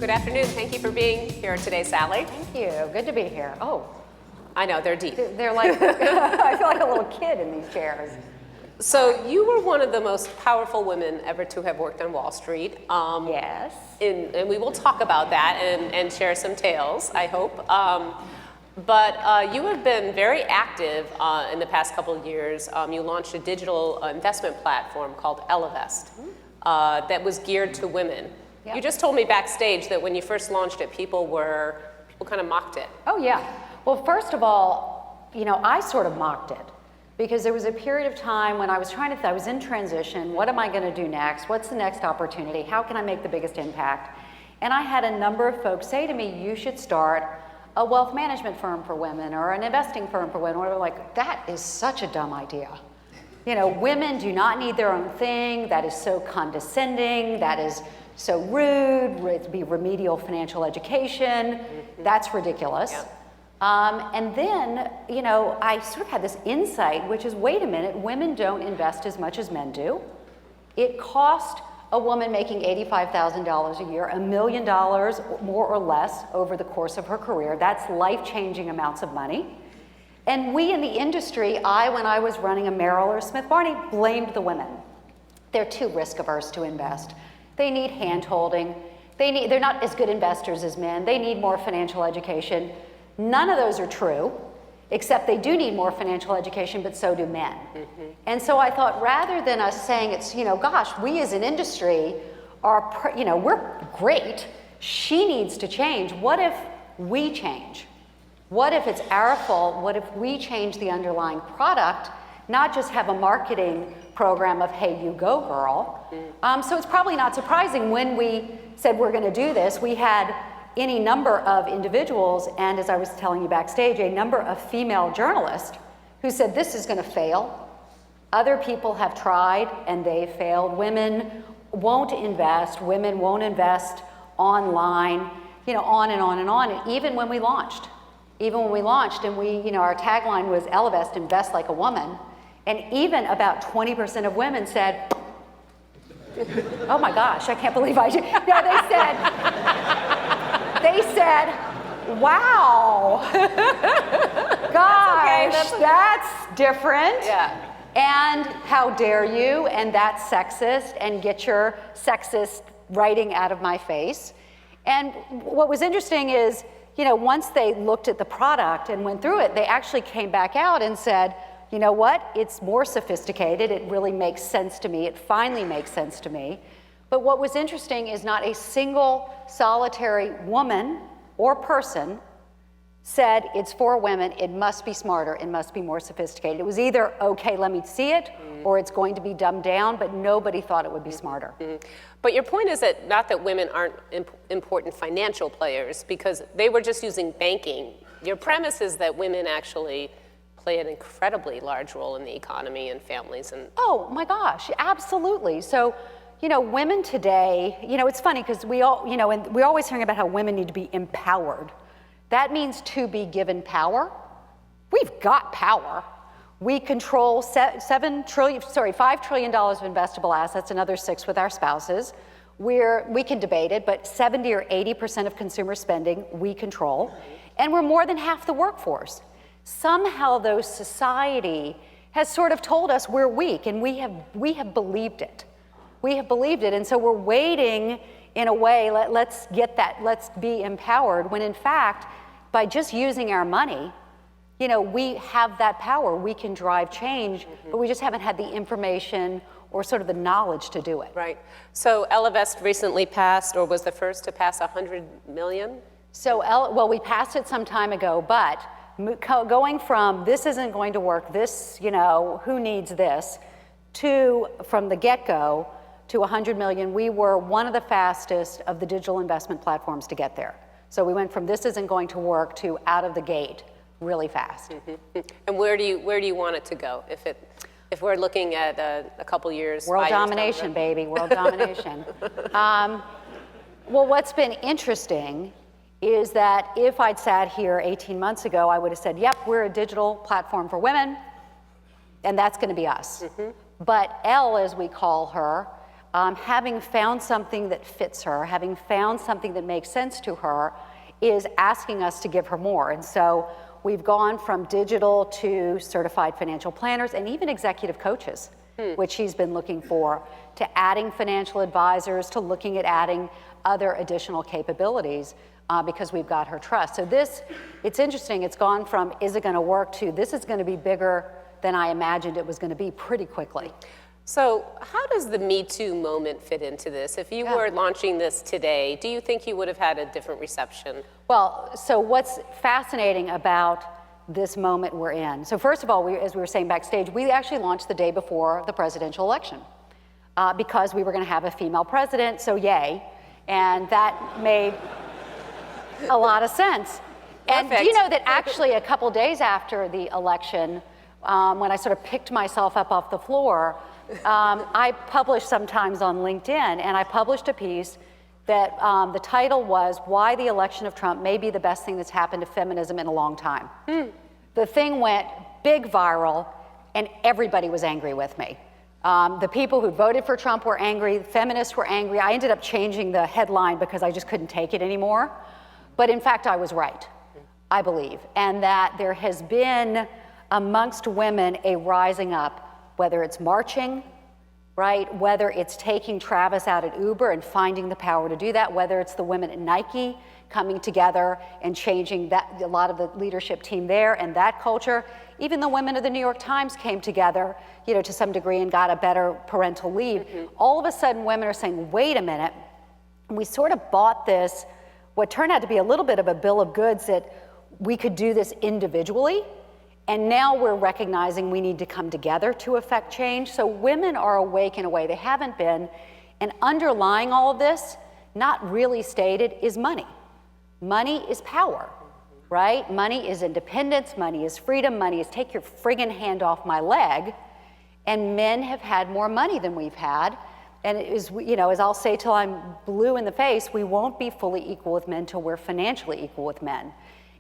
Good afternoon. Thank you for being here today, Sallie. Thank you. Good to be here. Oh, I know, they're deep. they're like, I feel like a little kid in these chairs. So you were one of the most powerful women ever to have worked on Wall Street. Yes. And we will talk about that and share some tales, I hope. But you have been very active in the past couple of years. You launched a digital investment platform called Ellevest that was geared to women. Yep. You just told me backstage that when you first launched it, people kind of mocked it. Oh, yeah. Well, first of all, I sort of mocked it because there was a period of time when I was I was in transition. What am I going to do next? What's the next opportunity? How can I make the biggest impact? And I had a number of folks say to me, you should start a wealth management firm for women or an investing firm for women. Or like, that is such a dumb idea. Women do not need their own thing. That is so condescending. That is so rude. It'd be remedial financial education. That's ridiculous. Yep. And then, I sort of had this insight, which is, wait a minute, women don't invest as much as men do. It cost a woman making $85,000 a year, $1 million more or less over the course of her career. That's life-changing amounts of money. And we in the industry, when I was running a Merrill or Smith Barney, blamed the women. They're too risk-averse to invest. They need hand-holding. They're not as good investors as men. They need more financial education. None of those are true, except they do need more financial education, but so do men. Mm-hmm. And so I thought, rather than us saying it's, gosh, we as an industry are, we're great. She needs to change. What if we change? What if it's our fault? What if we change the underlying product, not just have a marketing program of, hey, you go, girl. So it's probably not surprising when we said we're going to do this, we had any number of individuals, and as I was telling you backstage, a number of female journalists who said this is going to fail. Other people have tried and they failed. Women won't invest. Women won't invest online, on and on and on. And even when we launched, and we, our tagline was Ellevest, invest like a woman. And even about 20% of women said, oh my gosh, I can't believe I did. No, they said, wow, gosh, that's different. Yeah. And how dare you, and that's sexist, and get your sexist writing out of my face. And what was interesting is, once they looked at the product and went through it, they actually came back out and said, you know what, it's more sophisticated, it really makes sense to me, it finally makes sense to me. But what was interesting is not a single solitary woman or person said it's for women, it must be smarter, it must be more sophisticated. It was either, okay, let me see it, or it's going to be dumbed down, but nobody thought it would be smarter. But your point is that not that women aren't important financial players, because they were just using banking. Your premise is that women actually play an incredibly large role in the economy and families. And oh my gosh, absolutely. So, women today, it's funny because we all, and we're always hearing about how women need to be empowered. That means to be given power. We've got power. We control $5 trillion of investable assets, another $6 trillion with our spouses. We can debate it, but 70 or 80% of consumer spending we control, and we're more than half the workforce. Somehow, though, society has sort of told us we're weak, and we have believed it. We have believed it, and so we're waiting in a way, let's be empowered, when in fact, by just using our money, we have that power. We can drive change, but we just haven't had the information or sort of the knowledge to do it. Right. So Ellevest recently passed, or was the first to pass 100 million? So, we passed it some time ago, but going from this isn't going to work, this, who needs this, to, from the get-go, to 100 million, we were one of the fastest of the digital investment platforms to get there. So we went from this isn't going to work to out of the gate really fast. Mm-hmm. And where do you want it to go? If we're looking at a couple years, world domination, baby, world domination. Well, what's been interesting is that if I'd sat here 18 months ago, I would have said, yep, we're a digital platform for women, and that's going to be us. Mm-hmm. But Elle, as we call her, having found something that fits her, having found something that makes sense to her, is asking us to give her more. And so we've gone from digital to certified financial planners and even executive coaches, which she's been looking for, to adding financial advisors, to looking at adding other additional capabilities because we've got her trust. So this, it's interesting, it's gone from is it gonna work to this is gonna be bigger than I imagined it was gonna be pretty quickly. So how does the Me Too moment fit into this? If you were launching this today, do you think you would have had a different reception? Well, so what's fascinating about this moment we're in? So first of all, as we were saying backstage, we actually launched the day before the presidential election because we were going to have a female president, so yay. And that made a lot of sense. And do you know that actually a couple days after the election, when I sort of picked myself up off the floor, I publish sometimes on LinkedIn, and I published a piece that the title was "Why the Election of Trump May Be the Best Thing That's Happened to Feminism in a Long Time." The thing went big viral, and everybody was angry with me. The people who voted for Trump were angry, feminists were angry. I ended up changing the headline because I just couldn't take it anymore. But in fact, I was right, I believe, and that there has been amongst women a rising up, whether it's marching, right? Whether it's taking Travis out at Uber and finding the power to do that, whether it's the women at Nike coming together and changing that, a lot of the leadership team there and that culture. Even the women of the New York Times came together, you know, to some degree and got a better parental leave. All of a sudden, women are saying, wait a minute, we sort of bought this, what turned out to be a little bit of a bill of goods that we could do this individually. And now we're recognizing we need to come together to affect change. So women are awake in a way they haven't been. And underlying all of this, not really stated, is money. Money is power, right? Money is independence, money is freedom, money is take your friggin' hand off my leg. And men have had more money than we've had. And it is, you know, as I'll say till I'm blue in the face, we won't be fully equal with men till we're financially equal with men.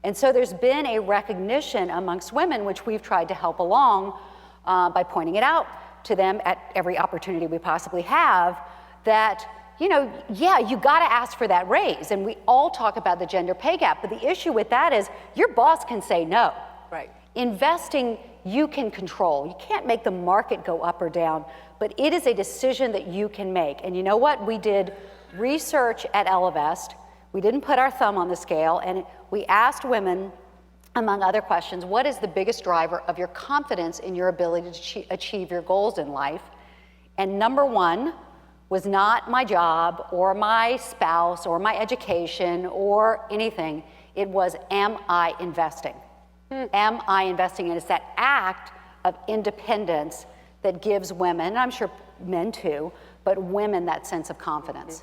And so there's been a recognition amongst women, which we've tried to help along by pointing it out to them at every opportunity we possibly have, that, you know, yeah, you gotta ask for that raise. And we all talk about the gender pay gap, but the issue with that is your boss can say no. Right. Investing, you can control. You can't make the market go up or down, but it is a decision that you can make. And you know what? We did research at Ellevest. We didn't put our thumb on the scale, and we asked women, among other questions, what is the biggest driver of your confidence in your ability to achieve your goals in life? And number one was not my job or my spouse or my education or anything. It was, am I investing? Am I investing? And it's that act of independence that gives women, and I'm sure men too, but women that sense of confidence.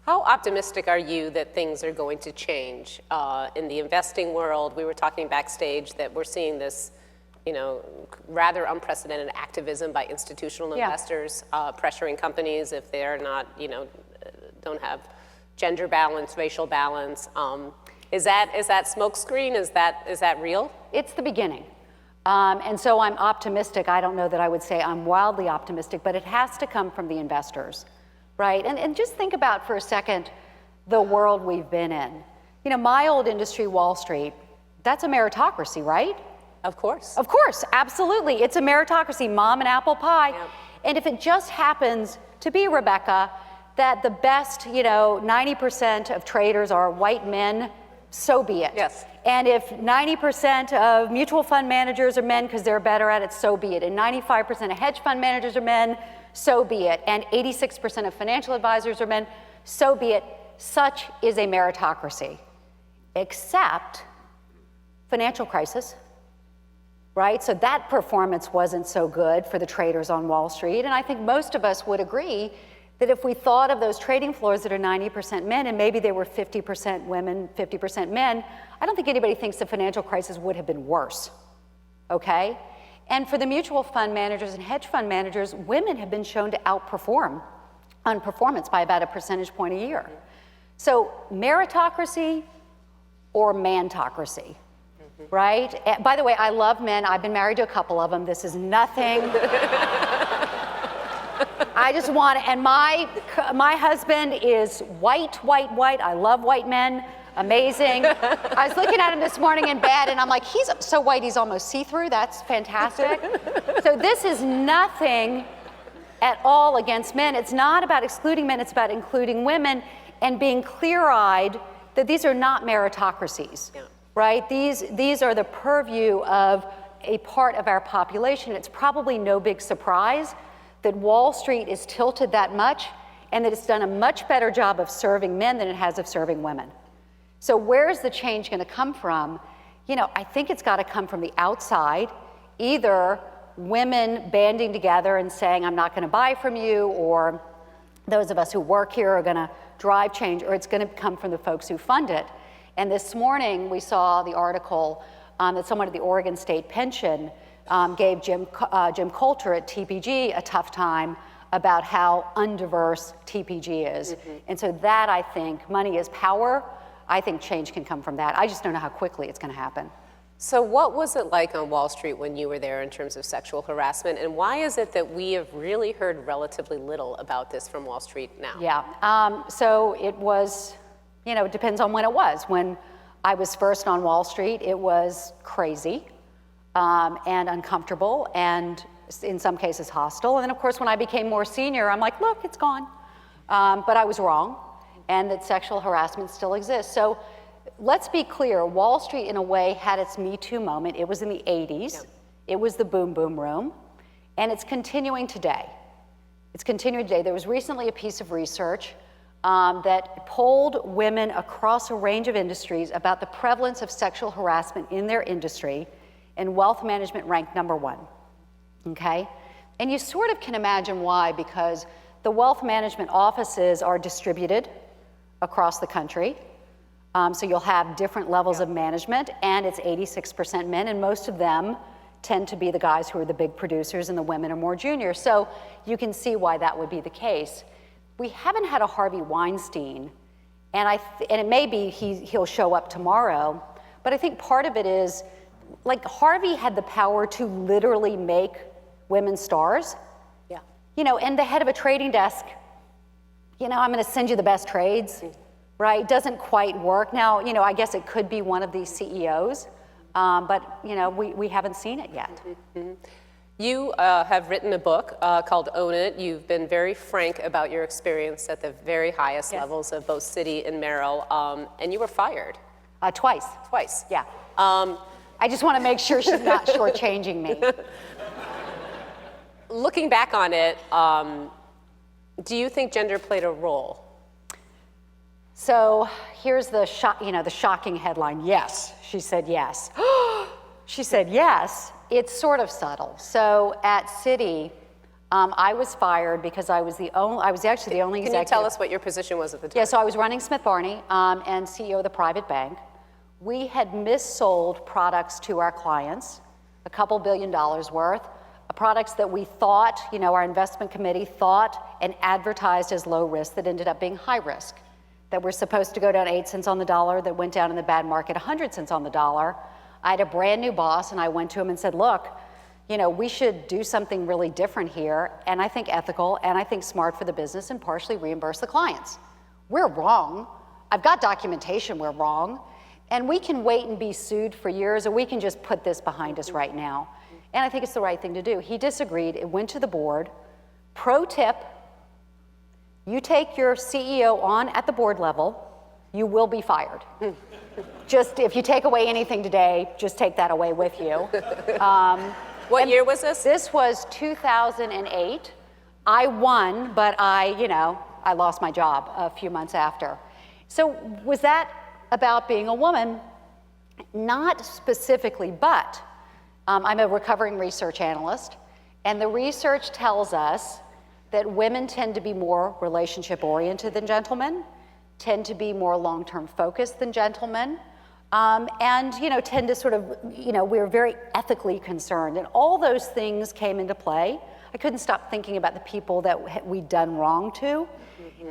How optimistic are you that things are going to change in the investing world? We were talking backstage that we're seeing this, you know, rather unprecedented activism by institutional investors pressuring companies if they're not, you know, don't have gender balance, racial balance. Is that smokescreen? Is that real? It's the beginning. And so I'm optimistic. I don't know that I would say I'm wildly optimistic, but it has to come from the investors, right? And just think about for a second the world we've been in. You know, my old industry, Wall Street, that's a meritocracy, right? Of course. Of course, absolutely. It's a meritocracy, mom and apple pie. Yep. And if it just happens to be, Rebecca, that the best, you know, 90% of traders are white men, so be it. Yes. And if 90% of mutual fund managers are men because they're better at it, so be it. And 95% of hedge fund managers are men, so be it. And 86% of financial advisors are men, so be it. Such is a meritocracy. Except financial crisis, right? So that performance wasn't so good for the traders on Wall Street. And I think most of us would agree that if we thought of those trading floors that are 90% men and maybe they were 50% women, 50% men, I don't think anybody thinks the financial crisis would have been worse, okay? And for the mutual fund managers and hedge fund managers, women have been shown to outperform on performance by about a percentage point a year. So meritocracy or mantocracy, right? By the way, I love men. I've been married to a couple of them. This is nothing. I just want, and my husband is white. I love white men. Amazing. I was looking at him this morning in bed, and I'm like, he's so white he's almost see-through. That's fantastic. So this is nothing at all against men. It's not about excluding men. It's about including women and being clear-eyed that these are not meritocracies, right? These are the purview of a part of our population. It's probably no big surprise that Wall Street is tilted that much and that it's done a much better job of serving men than it has of serving women. So where's the change going to come from? You know, I think it's got to come from the outside, either women banding together and saying, I'm not going to buy from you, or those of us who work here are going to drive change, or it's going to come from the folks who fund it. And this morning we saw the article that someone at the Oregon State Pension gave Jim Coulter at TPG a tough time about how undiverse TPG is. And so that, I think, money is power. I think change can come from that. I just don't know how quickly it's going to happen. So what was it like on Wall Street when you were there in terms of sexual harassment, and why is it that we have really heard relatively little about this from Wall Street now? Yeah, so it was, you know, it depends on when it was. When I was first on Wall Street, it was crazy and uncomfortable and in some cases hostile. And then of course when I became more senior, I'm like, look, it's gone. But I was wrong, and that sexual harassment still exists. So let's be clear, Wall Street in a way had its Me Too moment. It was in the 80s. Yep. It was the boom boom room, and it's continuing today. It's continuing today. There was recently a piece of research that polled women across a range of industries about the prevalence of sexual harassment in their industry, and wealth management ranked #1, okay? And you sort of can imagine why, because the wealth management offices are distributed across the country. So you'll have different levels of management, and it's 86% men, and most of them tend to be the guys who are the big producers, and the women are more junior. So you can see why that would be the case. We haven't had a Harvey Weinstein, and it may be he'll show up tomorrow, but I think part of it is, like, Harvey had the power to literally make women stars. Yeah. You know, and the head of a trading desk, you know, I'm going to send you the best trades, right? Doesn't quite work. Now, you know, I guess it could be one of these CEOs, but, you know, we haven't seen it yet. You have written a book called Own It. You've been very frank about your experience at the very highest levels of both Citi and Merrill, and you were fired. Twice. Twice. Yeah. I just want to make sure she's not shortchanging me. Looking back on it, do you think gender played a role? So here's the shocking headline. Yes, she said yes. She said yes. It's sort of subtle. So at Citi, I was fired because I was actually the only executive. Can you tell us what your position was at the time? Yeah, so I was running Smith Barney and CEO of the private bank. We had missold products to our clients, a couple $2 billion worth, products that we thought, you know, our investment committee thought and advertised as low risk that ended up being high risk, that were supposed to go down 8 cents on the dollar, that went down in the bad market 100 cents on the dollar. I had a brand new boss, and I went to him and said, look, you know, we should do something really different here, and I think ethical, and I think smart for the business, and partially reimburse the clients. We're wrong. I've got documentation we're wrong, and we can wait and be sued for years, or we can just put this behind us right now. And I think it's the right thing to do. He disagreed. It went to the board. Pro tip, you take your CEO on at the board level, you will be fired. Just if you take away anything today, just take that away with you. What year was this? This was 2008. I won, but I lost my job a few months after. So was that about being a woman? Not specifically, but I'm a recovering research analyst, and the research tells us that women tend to be more relationship-oriented than gentlemen, tend to be more long-term focused than gentlemen, and, you know, tend to sort of, you know, we're very ethically concerned, and all those things came into play. I couldn't stop thinking about the people that we'd done wrong to.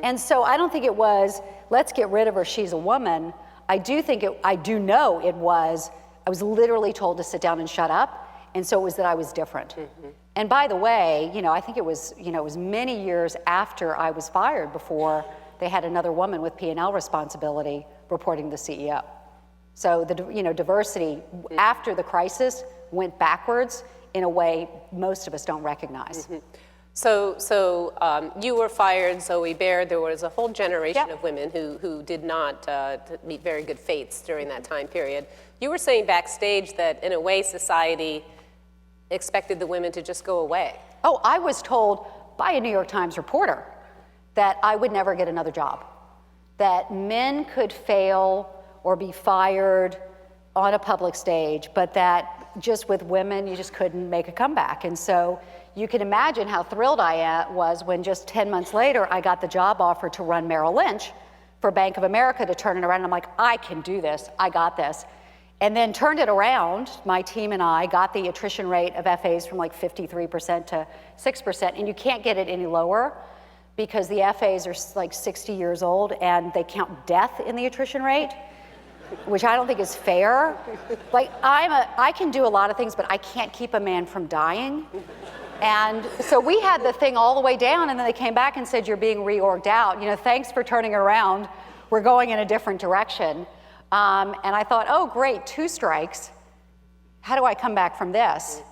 And so I don't think it was, let's get rid of her, she's a woman. I do know it was, I was literally told to sit down and shut up, and so it was that I was different. And by the way, I think it was many years after I was fired before they had another woman with P&L responsibility reporting the CEO. So the diversity after the crisis went backwards in a way most of us don't recognize. Mm-hmm. So you were fired, Zoe Baird. There was a whole generation of women who did not meet very good fates during that time period. You were saying backstage that in a way society expected the women to just go away. Oh, I was told by a New York Times reporter that I would never get another job, that men could fail or be fired on a public stage, but that just with women, you just couldn't make a comeback. And so you can imagine how thrilled I was when just 10 months later, I got the job offer to run Merrill Lynch for Bank of America to turn it around. And I'm like, I can do this, I got this. And then turned it around, my team and I got the attrition rate of FAs from like 53% to 6%, and you can't get it any lower because the FAs are like 60 years old and they count death in the attrition rate, which I don't think is fair. Like I can do a lot of things, but I can't keep a man from dying. And so we had the thing all the way down, and then they came back and said, you're being reorged out. Thanks for turning it around. We're going in a different direction. And I thought, oh, great, 2 strikes. How do I come back from this?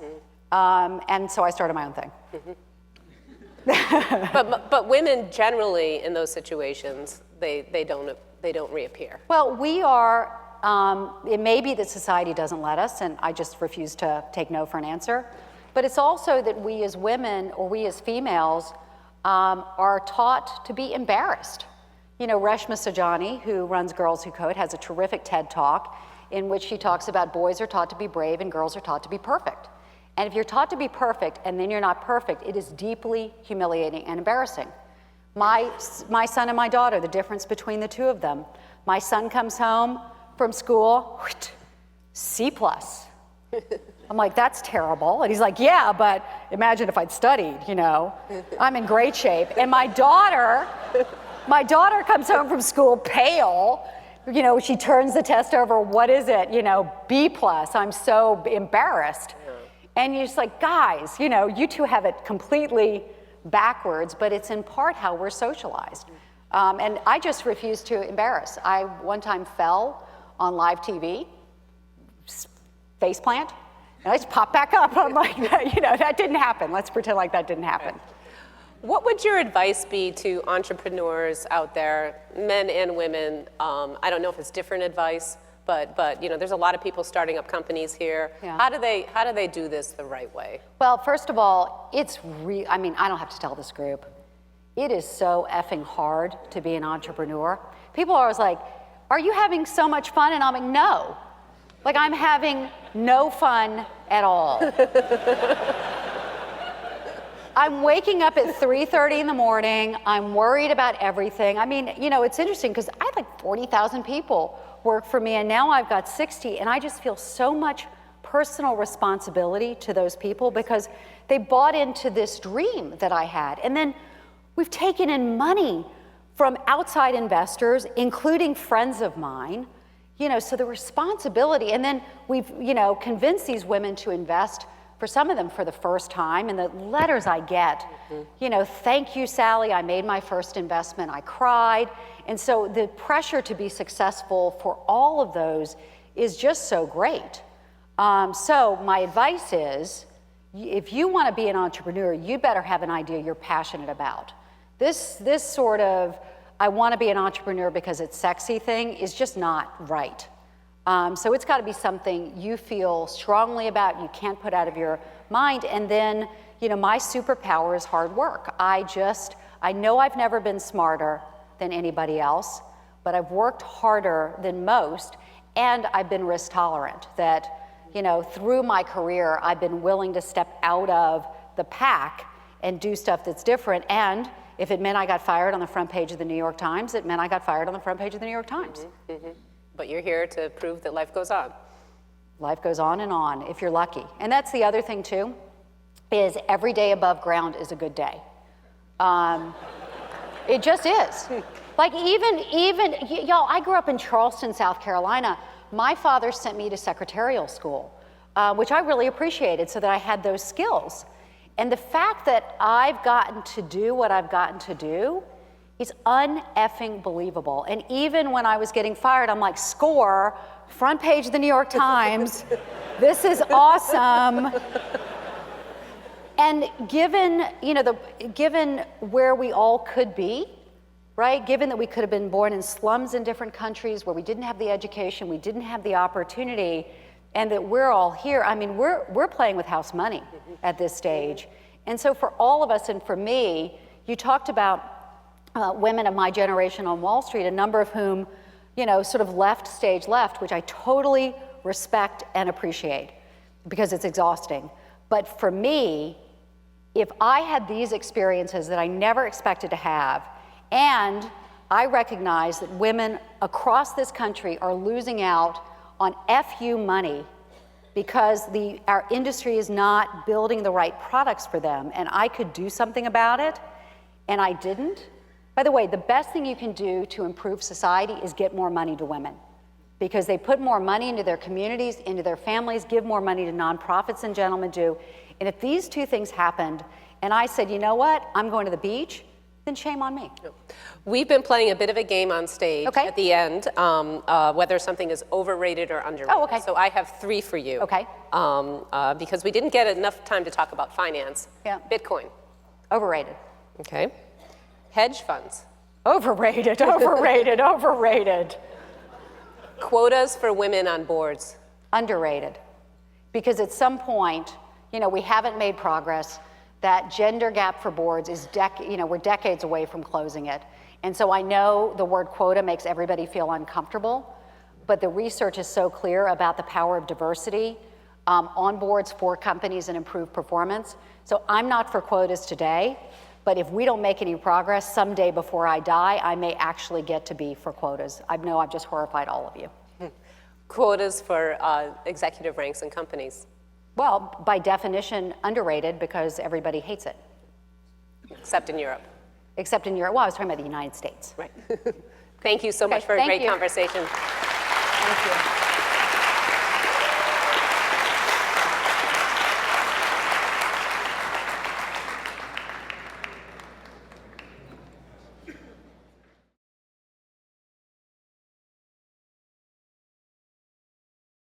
And so I started my own thing. But women generally in those situations, they don't reappear. Well, we are, it may be that society doesn't let us, and I just refuse to take no for an answer. But it's also that we as women, or we as females, are taught to be embarrassed. Reshma Saujani, who runs Girls Who Code, has a terrific TED Talk in which she talks about boys are taught to be brave and girls are taught to be perfect. And if you're taught to be perfect and then you're not perfect, it is deeply humiliating and embarrassing. My son and my daughter, the difference between the two of them. My son comes home from school, C+. I'm like, that's terrible. And he's like, yeah, but imagine if I'd studied, I'm in great shape. And my daughter comes home from school pale. She turns the test over. What is it? B+. I'm so embarrassed. Yeah. And you're just like, guys, you two have it completely backwards, but it's in part how we're socialized. And I just refuse to embarrass. I one time fell on live TV, face plant, and I just popped back up. I'm like, that didn't happen. Let's pretend like that didn't happen. What would your advice be to entrepreneurs out there, men and women? I don't know if it's different advice, but there's a lot of people starting up companies here. Yeah. How do they do this the right way? Well, first of all, I don't have to tell this group. It is so effing hard to be an entrepreneur. People are always like, are you having so much fun? And I'm like, no. Like, I'm having no fun at all. I'm waking up at 3:30 in the morning. I'm worried about everything. It's interesting because I had like 40,000 people work for me, and now I've got 60, and I just feel so much personal responsibility to those people because they bought into this dream that I had. And then we've taken in money from outside investors, including friends of mine, so the responsibility, and then we've, convinced these women to invest, for some of them for the first time, and the letters I get, thank you, Sallie, I made my first investment, I cried. And so the pressure to be successful for all of those is just so great. So my advice is, if you want to be an entrepreneur, you better have an idea you're passionate about. This sort of, I want to be an entrepreneur because it's sexy thing is just not right. So it's got to be something you feel strongly about, you can't put out of your mind. And then, my superpower is hard work. I know I've never been smarter than anybody else, but I've worked harder than most, and I've been risk tolerant. That, through my career, I've been willing to step out of the pack and do stuff that's different. And if it meant I got fired on the front page of the New York Times, it meant I got fired on the front page of the New York Times. Mm-hmm, mm-hmm. But you're here to prove that life goes on. Life goes on and on, if you're lucky. And that's the other thing, too, is every day above ground is a good day. It just is. Like even, y'all, I grew up in Charleston, South Carolina. My father sent me to secretarial school, which I really appreciated so that I had those skills. And the fact that I've gotten to do what I've gotten to do is un-effing believable. And even when I was getting fired, I'm like, score, front page of the New York Times, this is awesome. And given, given where we all could be, right? Given that we could have been born in slums in different countries where we didn't have the education, we didn't have the opportunity, and that we're all here. I mean, we're playing with house money at this stage. And so for all of us, and for me, you talked about women of my generation on Wall Street, a number of whom, sort of left stage left, which I totally respect and appreciate because it's exhausting. But for me, if I had these experiences that I never expected to have, and I recognize that women across this country are losing out on FU money because our industry is not building the right products for them, and I could do something about it, and I didn't. By the way, the best thing you can do to improve society is get more money to women, because they put more money into their communities, into their families, give more money to nonprofits and gentlemen do. And if these two things happened, and I said, you know what, I'm going to the beach, then shame on me. We've been playing a bit of a game on stage at the end, whether something is overrated or underrated. Oh, okay. So I have 3 for you. Okay. Because we didn't get enough time to talk about finance. Yeah. Bitcoin. Overrated. Okay. Hedge funds. Overrated, overrated, overrated. Quotas for women on boards. Underrated. Because at some point, we haven't made progress. That gender gap for boards is, we're decades away from closing it. And so I know the word quota makes everybody feel uncomfortable, but the research is so clear about the power of diversity on boards for companies and improve performance. So I'm not for quotas today, but if we don't make any progress, someday before I die, I may actually get to be for quotas. I know I've just horrified all of you. Quotas for executive ranks in companies. Well, by definition, underrated because everybody hates it. Except in Europe. Except in Europe. Well, I was talking about the United States. Right. Thank you so much for a great conversation. Thank you.